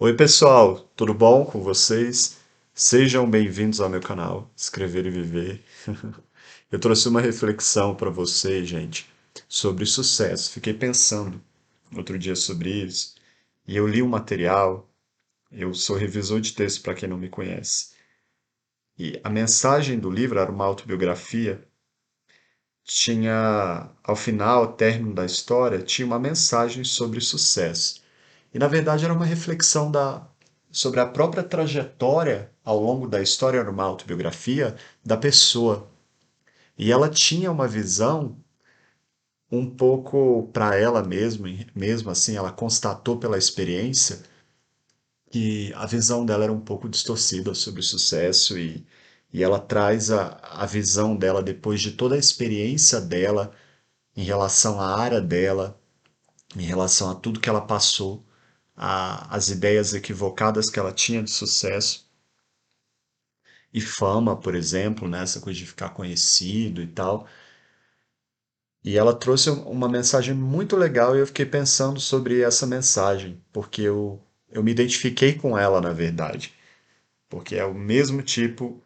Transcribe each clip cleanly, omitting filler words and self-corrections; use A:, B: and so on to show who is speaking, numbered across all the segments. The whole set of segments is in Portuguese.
A: Oi, pessoal, tudo bom com vocês? Sejam bem-vindos ao meu canal Escrever e Viver. Eu trouxe uma reflexão para vocês, gente, sobre sucesso. Fiquei pensando outro dia sobre isso e eu li um material. Eu sou revisor de texto, para quem não me conhece. E a mensagem do livro era uma autobiografia. Tinha, ao final, ao término da história, tinha uma mensagem sobre sucesso. E na verdade era uma reflexão sobre a própria trajetória ao longo da história, era uma autobiografia da pessoa. E ela tinha uma visão um pouco para ela mesma, mesmo assim, ela constatou pela experiência que a visão dela era um pouco distorcida sobre o sucesso e ela traz a visão dela depois de toda a experiência dela em relação à área dela, em relação a tudo que ela passou, as ideias equivocadas que ela tinha de sucesso e fama, por exemplo, né, essa coisa de ficar conhecido e tal. E ela trouxe uma mensagem muito legal e eu fiquei pensando sobre essa mensagem, porque eu me identifiquei com ela, na verdade. Porque é o mesmo tipo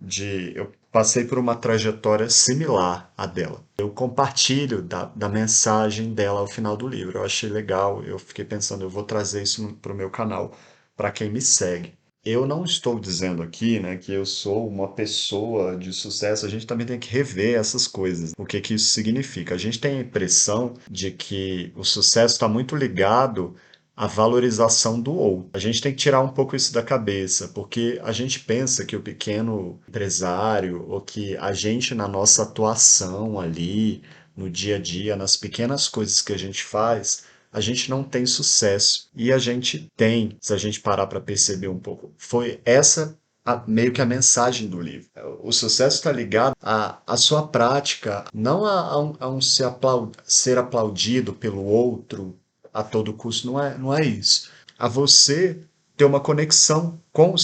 A: de. Eu passei por uma trajetória similar à dela. Eu compartilho da mensagem dela ao final do livro. Eu achei legal, eu fiquei pensando, eu vou trazer isso para o meu canal, para quem me segue. Eu não estou dizendo aqui, né, que eu sou uma pessoa de sucesso. A gente também tem que rever essas coisas. O que que isso significa? A gente tem a impressão de que o sucesso está muito ligado à valorização do outro. A gente tem que tirar um pouco isso da cabeça, porque a gente pensa que o pequeno empresário ou que a gente na nossa atuação ali, no dia a dia, nas pequenas coisas que a gente faz, a gente não tem sucesso. E a gente tem, se a gente parar para perceber um pouco. Foi essa meio que a mensagem do livro. O sucesso está ligado à sua prática, não a um ser aplaudido pelo outro a todo custo. Não é isso. A você ter uma conexão com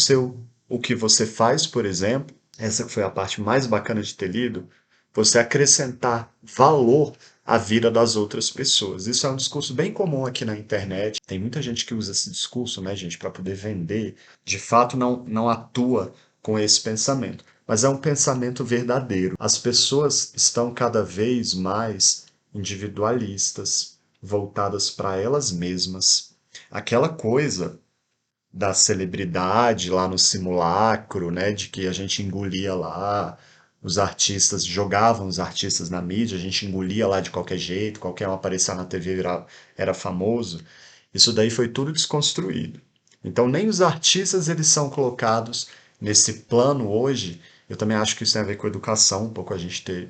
A: o que você faz, por exemplo. Essa foi a parte mais bacana de ter lido. Você acrescentar valor a vida das outras pessoas. Isso é um discurso bem comum aqui na internet. Tem muita gente que usa esse discurso, né, gente, para poder vender. De fato, não atua com esse pensamento, mas é um pensamento verdadeiro. As pessoas estão cada vez mais individualistas, voltadas para elas mesmas. Aquela coisa da celebridade lá no simulacro, né, de que a gente engolia lá os artistas, jogavam os artistas na mídia, a gente engolia lá de qualquer jeito, qualquer um aparecer na TV era famoso. Isso daí foi tudo desconstruído. Então nem os artistas eles são colocados nesse plano hoje. Eu também acho que isso tem a ver com educação, um pouco a gente ter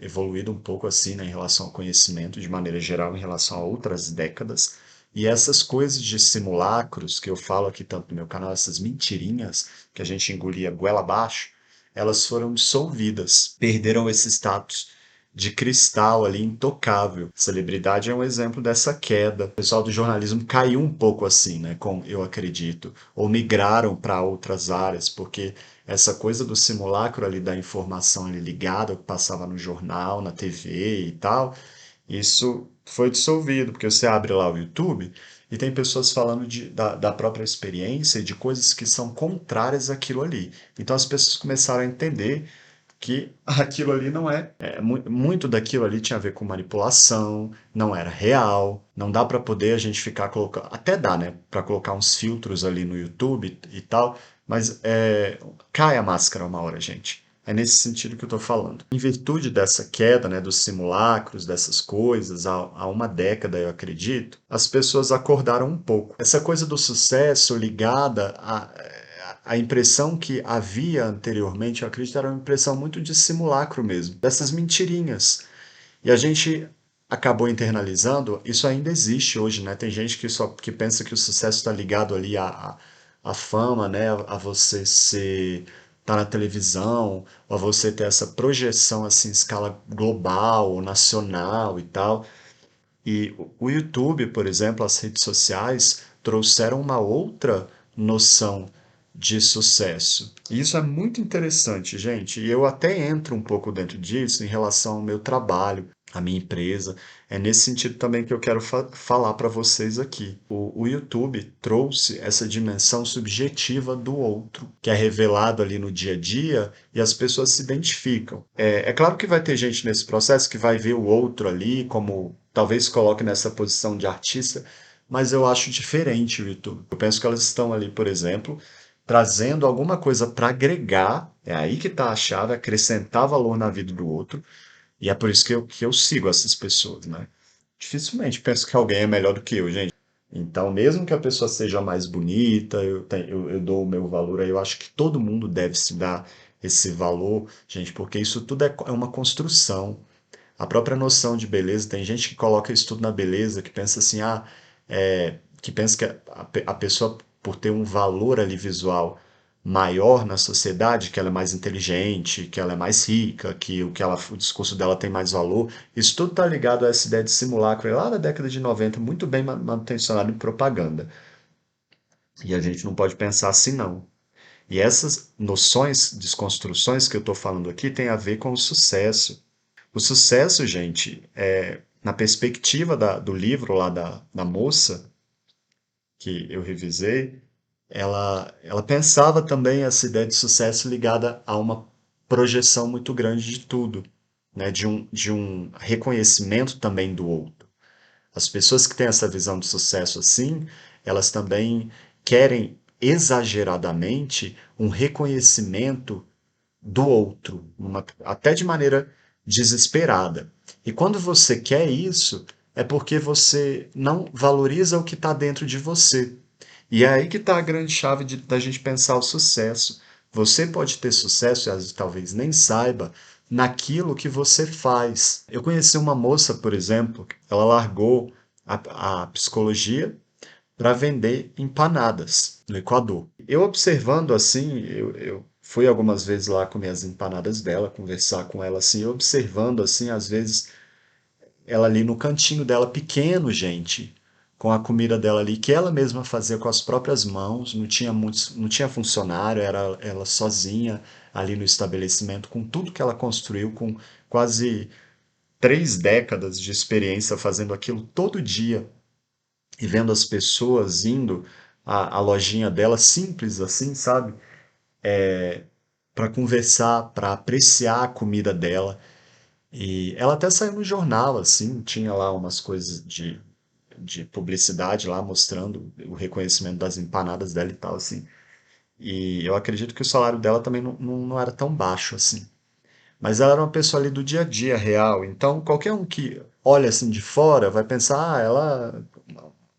A: evoluído um pouco assim, né, em relação ao conhecimento, de maneira geral, em relação a outras décadas. E essas coisas de simulacros que eu falo aqui tanto no meu canal, essas mentirinhas que a gente engolia goela abaixo, elas foram dissolvidas, perderam esse status de cristal ali intocável. Celebridade é um exemplo dessa queda. O pessoal do jornalismo caiu um pouco assim, né, com eu acredito, ou migraram para outras áreas, porque essa coisa do simulacro ali da informação ali ligada ao que passava no jornal, na TV e tal, isso foi dissolvido, porque você abre lá o YouTube e tem pessoas falando da própria experiência e de coisas que são contrárias àquilo ali. Então as pessoas começaram a entender que aquilo ali não muito daquilo ali tinha a ver com manipulação, não era real, não dá para poder a gente ficar colocando, até dá, né, para colocar uns filtros ali no YouTube e tal, mas cai a máscara uma hora, gente. É nesse sentido que eu estou falando. Em virtude dessa queda, né, dos simulacros, dessas coisas, há uma década, eu acredito, as pessoas acordaram um pouco. Essa coisa do sucesso ligada a impressão que havia anteriormente, eu acredito, era uma impressão muito de simulacro mesmo, dessas mentirinhas. E a gente acabou internalizando, isso ainda existe hoje, né? Tem gente que pensa que o sucesso está ligado ali à fama, né? A você ser tá na televisão, ou a você ter essa projeção assim em escala global ou nacional e tal. E o YouTube, por exemplo, as redes sociais trouxeram uma outra noção de sucesso. E isso é muito interessante, gente. E eu até entro um pouco dentro disso em relação ao meu trabalho. a minha empresa. É nesse sentido também que eu quero falar para vocês aqui. O YouTube trouxe essa dimensão subjetiva do outro, que é revelado ali no dia a dia e as pessoas se identificam. É claro que vai ter gente nesse processo que vai ver o outro ali como talvez coloque nessa posição de artista, mas eu acho diferente o YouTube. Eu penso que elas estão ali, por exemplo, trazendo alguma coisa para agregar, é aí que está a chave, acrescentar valor na vida do outro, e é por isso que eu sigo essas pessoas, né? Dificilmente penso que alguém é melhor do que eu, gente. Então, mesmo que a pessoa seja mais bonita, eu dou o meu valor aí. Eu acho que todo mundo deve se dar esse valor, gente, porque isso tudo é uma construção. A própria noção de beleza, tem gente que coloca isso tudo na beleza, que pensa assim, que pensa que a pessoa, por ter um valor ali visual maior na sociedade, que ela é mais inteligente, que ela é mais rica, o discurso dela tem mais valor, isso tudo está ligado a essa ideia de simulacro lá da década de 90, muito bem manutencionado em propaganda. E a gente não pode pensar assim, não. E essas noções, desconstruções que eu estou falando aqui, tem a ver com o sucesso. O sucesso, gente, na perspectiva do livro lá da moça, que eu revisei, ela pensava também essa ideia de sucesso ligada a uma projeção muito grande de tudo, né? De um reconhecimento também do outro. As pessoas que têm essa visão de sucesso assim, elas também querem exageradamente um reconhecimento do outro, até de maneira desesperada. E quando você quer isso, é porque você não valoriza o que está dentro de você. E é aí que está a grande chave da gente pensar o sucesso. Você pode ter sucesso, e às vezes talvez nem saiba, naquilo que você faz. Eu conheci uma moça, por exemplo, ela largou a psicologia para vender empanadas no Equador. Eu observando assim, eu fui algumas vezes lá comer as empanadas dela, conversar com ela assim, observando assim, às vezes ela ali no cantinho dela pequeno, gente, com a comida dela ali que ela mesma fazia com as próprias mãos, não tinha funcionário, era ela sozinha ali no estabelecimento com tudo que ela construiu, com quase 3 décadas de experiência fazendo aquilo todo dia e vendo as pessoas indo à lojinha dela, simples assim, sabe? Para conversar, para apreciar a comida dela. E ela até saiu no jornal, assim, tinha lá umas coisas de publicidade lá mostrando o reconhecimento das empanadas dela e tal, assim. E eu acredito que o salário dela também não era tão baixo assim. Mas ela era uma pessoa ali do dia a dia real. Então, qualquer um que olha assim de fora vai pensar, ela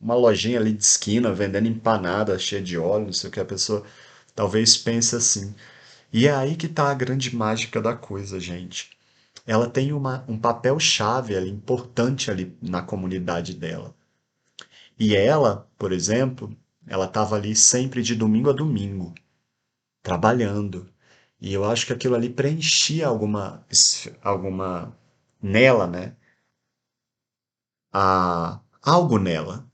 A: uma lojinha ali de esquina vendendo empanada cheia de óleo, não sei o que a pessoa talvez pense assim. E é aí que está a grande mágica da coisa, gente. Ela tem um papel-chave ali, importante ali na comunidade dela. E ela, por exemplo, ela estava ali sempre de domingo a domingo, trabalhando. E eu acho que aquilo ali preenchia alguma nela, né? Algo nela.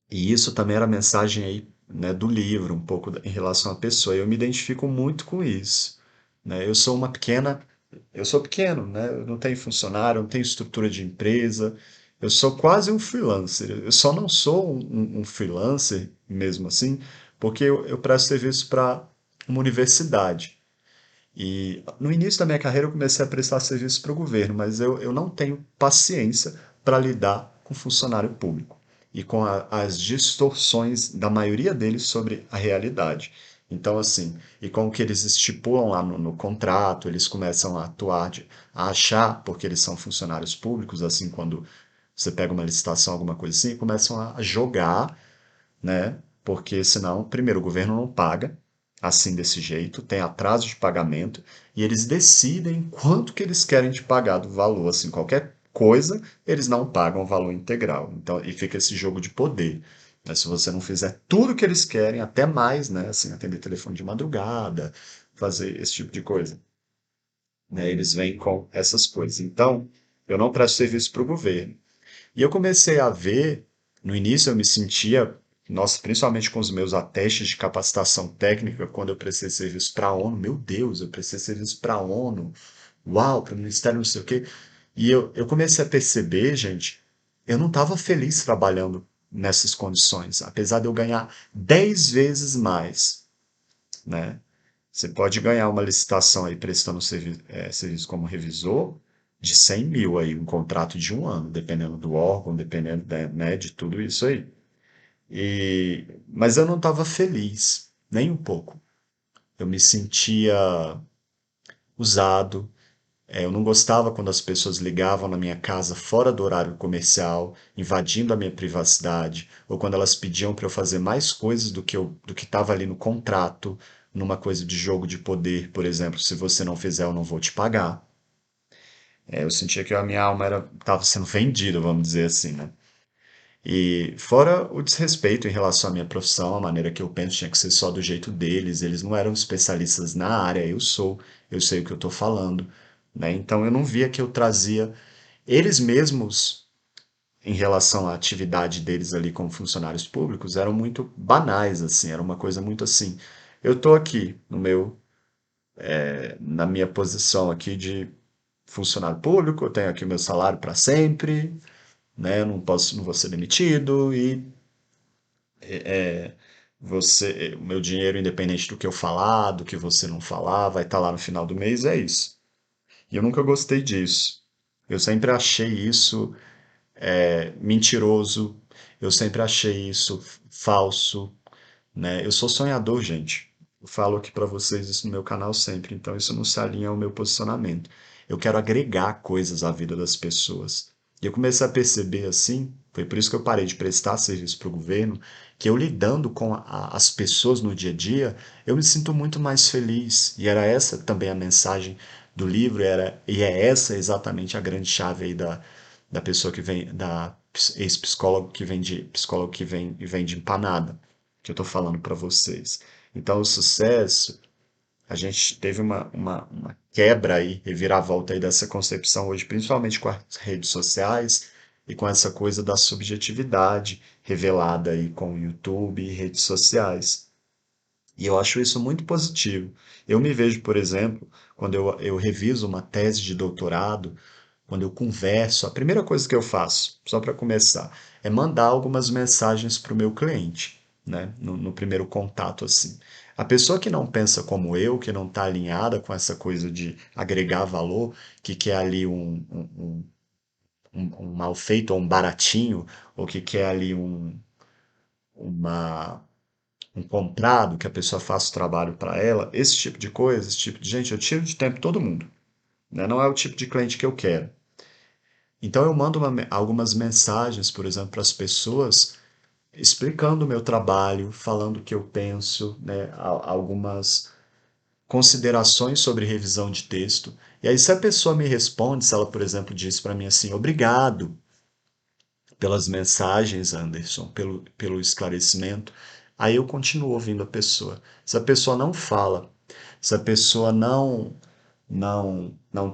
A: E isso também era a mensagem aí, né, do livro, um pouco em relação à pessoa. Eu me identifico muito com isso, né? Eu sou pequeno, né? Eu não tenho funcionário, não tenho estrutura de empresa. Eu sou quase um freelancer. Eu só não sou um freelancer mesmo assim, porque eu presto serviço para uma universidade. E no início da minha carreira eu comecei a prestar serviço para o governo, mas eu não tenho paciência para lidar com funcionário público e com as distorções da maioria deles sobre a realidade. Então, assim, e com o que eles estipulam lá no contrato, eles começam a atuar, a achar, porque eles são funcionários públicos, assim, quando você pega uma licitação, alguma coisa assim, começam a jogar, né? Porque senão, primeiro, o governo não paga assim desse jeito, tem atraso de pagamento e eles decidem quanto que eles querem te pagar do valor, assim, qualquer coisa, eles não pagam o valor integral. Então, e fica esse jogo de poder. Né? Se você não fizer tudo que eles querem, até mais, né? Assim, atender telefone de madrugada, fazer esse tipo de coisa, né? Eles vêm com essas coisas. Então, eu não presto serviço para o governo. E eu comecei a ver, no início eu me sentia, nossa, principalmente com os meus atestes de capacitação técnica, quando eu prestei serviço para a ONU, meu Deus, eu prestei serviço para a ONU, uau, para o Ministério não sei o quê. E eu comecei a perceber, gente, eu não estava feliz trabalhando nessas condições, apesar de eu ganhar 10 vezes mais, né? Você pode ganhar uma licitação aí prestando serviço como revisor de 100 mil aí, um contrato de um ano, dependendo do órgão, dependendo, né, de tudo isso aí. Mas eu não estava feliz, nem um pouco. Eu me sentia usado. Eu não gostava quando as pessoas ligavam na minha casa fora do horário comercial, invadindo a minha privacidade, ou quando elas pediam para eu fazer mais coisas do que estava ali no contrato, numa coisa de jogo de poder, por exemplo, se você não fizer, eu não vou te pagar. Eu sentia que a minha alma estava sendo vendida, vamos dizer assim, né? E fora o desrespeito em relação à minha profissão, a maneira que eu penso tinha que ser só do jeito deles, eles não eram especialistas na área, eu sou, eu sei o que eu estou falando, né? Então eu não via que eu trazia eles mesmos, em relação à atividade deles ali como funcionários públicos, eram muito banais, assim, era uma coisa muito assim. Eu estou aqui na minha posição aqui de funcionário público, eu tenho aqui o meu salário para sempre, né? Eu não vou ser demitido e o meu dinheiro, independente do que eu falar, do que você não falar, vai estar lá no final do mês, é isso. E eu nunca gostei disso. Eu sempre achei isso mentiroso, eu sempre achei isso falso, né? Eu sou sonhador, gente. Eu falo aqui para vocês isso no meu canal sempre, então isso não se alinha ao meu posicionamento. Eu quero agregar coisas à vida das pessoas. E eu comecei a perceber assim, foi por isso que eu parei de prestar serviço para o governo, que eu lidando com as pessoas no dia a dia, eu me sinto muito mais feliz. E era essa também a mensagem do livro, e é essa exatamente a grande chave aí da pessoa que vem, da ex-psicólogo que vende, psicólogo que vem e vende empanada que eu estou falando para vocês. Então, o sucesso, a gente teve uma quebra aí, reviravolta aí dessa concepção hoje, principalmente com as redes sociais e com essa coisa da subjetividade revelada aí com o YouTube e redes sociais. E eu acho isso muito positivo. Eu me vejo, por exemplo, quando eu reviso uma tese de doutorado, quando eu converso, a primeira coisa que eu faço, só para começar, é mandar algumas mensagens para o meu cliente, né? No primeiro contato, assim. A pessoa que não pensa como eu, que não está alinhada com essa coisa de agregar valor, que quer ali um mal feito ou um baratinho, ou que quer ali uma, um comprado, que a pessoa faça o trabalho para ela, esse tipo de coisa, esse tipo de gente, eu tiro de tempo todo mundo, né? Não é o tipo de cliente que eu quero. Então eu mando algumas mensagens, por exemplo, para as pessoas explicando o meu trabalho, falando o que eu penso, né, algumas considerações sobre revisão de texto. E aí se a pessoa me responde, se ela, por exemplo, diz para mim assim, obrigado pelas mensagens, Anderson, pelo esclarecimento, aí eu continuo ouvindo a pessoa. Se a pessoa não fala, se a pessoa não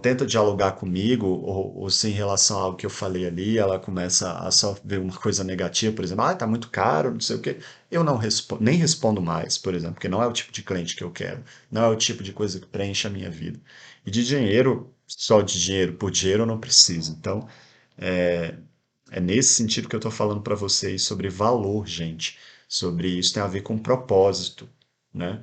A: tenta dialogar comigo, ou se em relação a algo que eu falei ali, ela começa a só ver uma coisa negativa, por exemplo, tá muito caro, não sei o quê, eu não respondo, nem respondo mais, por exemplo, porque não é o tipo de cliente que eu quero, não é o tipo de coisa que preenche a minha vida. E de dinheiro, só de dinheiro por dinheiro eu não preciso. Então, é nesse sentido que eu estou falando para vocês sobre valor, gente. Sobre isso tem a ver com propósito, né?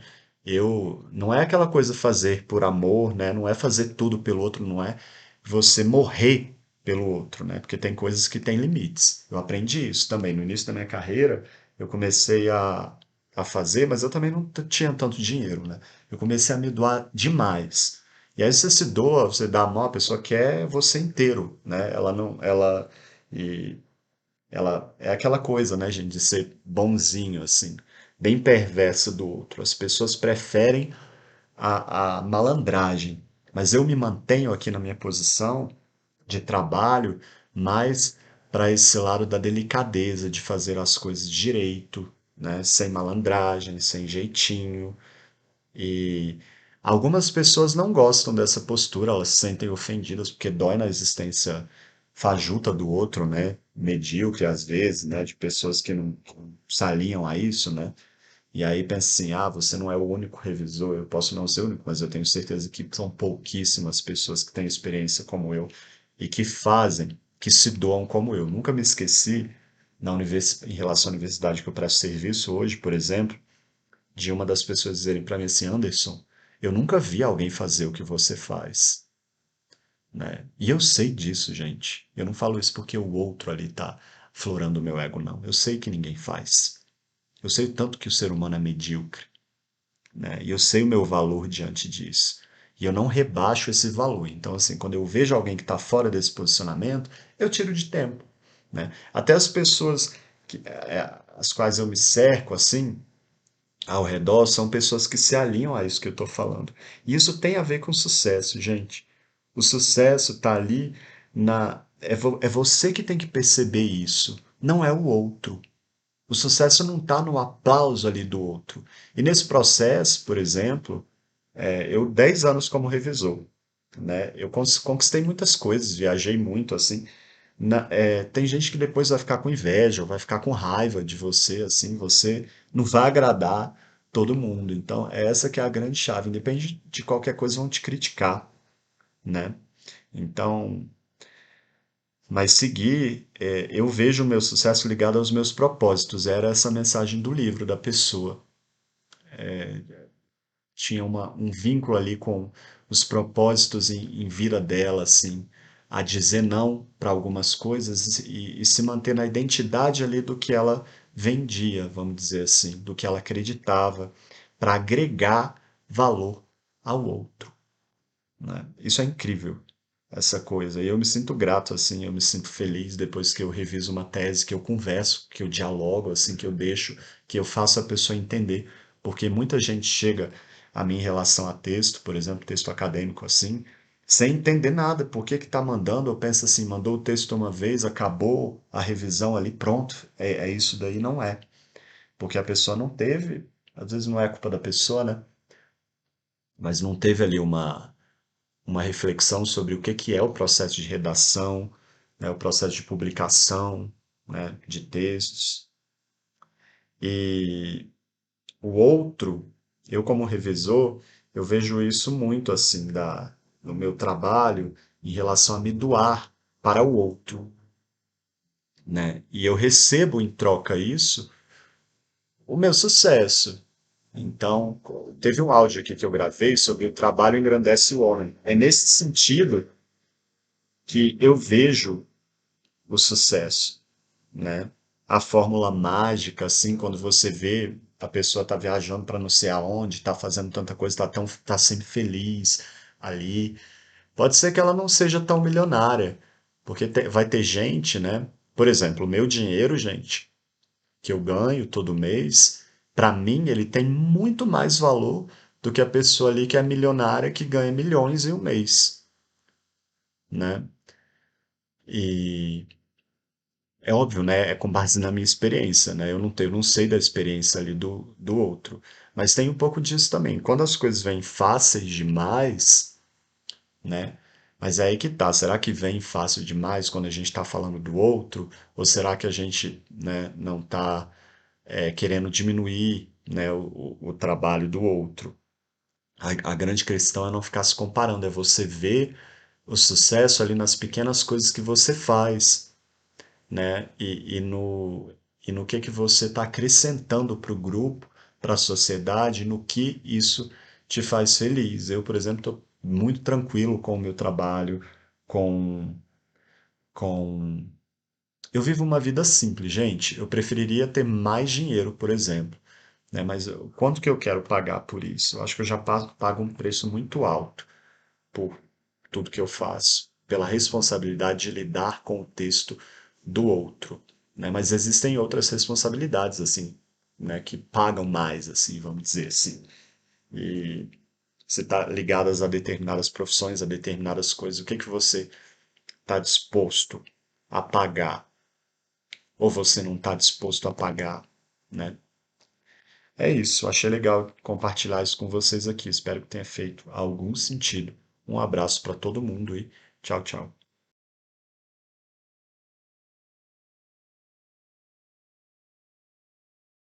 A: Não é aquela coisa fazer por amor, né? Não é fazer tudo pelo outro, não é você morrer pelo outro, né? Porque tem coisas que têm limites. Eu aprendi isso também. No início da minha carreira, eu comecei a fazer, mas eu também não tinha tanto dinheiro, né? Eu comecei a me doar demais. E aí você se doa, você dá a mão, a pessoa quer você inteiro, né? Ela não, e ela é aquela coisa, né, gente, de ser bonzinho, assim, bem perversa do outro. As pessoas preferem a malandragem, mas eu me mantenho aqui na minha posição de trabalho mais para esse lado da delicadeza, de fazer as coisas direito, né, sem malandragem, sem jeitinho, e algumas pessoas não gostam dessa postura, elas se sentem ofendidas porque dói na existência fajuta do outro, né? Medíocre às vezes, né? De pessoas que não se alinham a isso, né? E aí pensa assim, você não é o único revisor, eu posso não ser o único, mas eu tenho certeza que são pouquíssimas pessoas que têm experiência como eu. e que fazem, que se doam como eu. Nunca me esqueci, em relação à universidade que eu presto serviço hoje, por exemplo, de uma das pessoas dizerem para mim assim, Anderson, eu nunca vi alguém fazer o que você faz, né? E eu sei disso, gente. Eu não falo isso porque o outro ali tá florando o meu ego, não. Eu sei que ninguém faz. Eu sei o tanto que o ser humano é medíocre, né? E eu sei o meu valor diante disso. E eu não rebaixo esse valor. Então, assim, quando eu vejo alguém que está fora desse posicionamento, eu tiro de tempo, né? Até as pessoas as quais eu me cerco, assim, ao redor, são pessoas que se alinham a isso que eu estou falando. E isso tem a ver com sucesso, gente. O sucesso está ali é você que tem que perceber isso, não é o outro. O sucesso não está no aplauso ali do outro. E nesse processo, por exemplo, eu 10 anos como revisor, né? Eu conquistei muitas coisas, viajei muito, assim. Tem gente que depois vai ficar com inveja, ou vai ficar com raiva de você, assim, você não vai agradar todo mundo. Então, essa que é a grande chave. Independe de qualquer coisa, vão te criticar, né? Então, mas seguir, eu vejo o meu sucesso ligado aos meus propósitos. Era essa mensagem do livro da pessoa. Tinha um vínculo ali com os propósitos em vida dela, assim, a dizer não para algumas coisas e se manter na identidade ali do que ela vendia, vamos dizer assim, do que ela acreditava, para agregar valor ao outro, né? Isso é incrível, essa coisa. E eu me sinto grato, assim, eu me sinto feliz depois que eu reviso uma tese, que eu converso, que eu dialogo, assim, que eu deixo, que eu faço a pessoa entender. Porque muita gente chega a mim em relação a texto, por exemplo, texto acadêmico, assim, sem entender nada. Por que que tá mandando? Eu penso assim, mandou o texto uma vez, acabou a revisão ali, pronto. É isso daí, não é. Porque a pessoa não teve, às vezes não é culpa da pessoa, né? Mas não teve ali uma reflexão sobre o que é o processo de redação, né, o processo de publicação, né, de textos. E o outro, eu como revisor, eu vejo isso muito assim no meu trabalho em relação a me doar para o outro, né? E eu recebo em troca isso o meu sucesso. Então, teve um áudio aqui que eu gravei sobre o trabalho engrandece o homem. É nesse sentido que eu vejo o sucesso, né? A fórmula mágica, assim, quando você vê a pessoa tá viajando para não sei aonde, tá fazendo tanta coisa, tá sempre feliz ali. Pode ser que ela não seja tão milionária, porque vai ter gente, né? Por exemplo, o meu dinheiro, gente, que eu ganho todo mês, para mim ele tem muito mais valor do que a pessoa ali que é milionária que ganha milhões em um mês, né? E é óbvio, né? É com base na minha experiência, né? Eu não sei da experiência ali do outro. Mas tem um pouco disso também. Quando as coisas vêm fáceis demais, né? Mas é aí que tá. Será que vem fácil demais quando a gente está falando do outro? Ou será que a gente, né, não está querendo diminuir, né, o trabalho do outro? A grande questão é não ficar se comparando, é você ver o sucesso ali nas pequenas coisas que você faz, né? E no que você está acrescentando para o grupo, para a sociedade, no que isso te faz feliz. Eu, por exemplo, estou muito tranquilo com o meu trabalho, com, com... Eu vivo uma vida simples, gente. Eu preferiria ter mais dinheiro, por exemplo, né? Mas quanto que eu quero pagar por isso? Eu acho que eu já pago um preço muito alto por tudo que eu faço, pela responsabilidade de lidar com o texto do outro, né? Mas existem outras responsabilidades, assim, né, que pagam mais, assim, vamos dizer assim. E você está ligadas a determinadas profissões, a determinadas coisas. O que que você está disposto a pagar? Ou você não está disposto a pagar, né? É isso, achei legal compartilhar isso com vocês aqui. Espero que tenha feito algum sentido. Um abraço para todo mundo e tchau, tchau.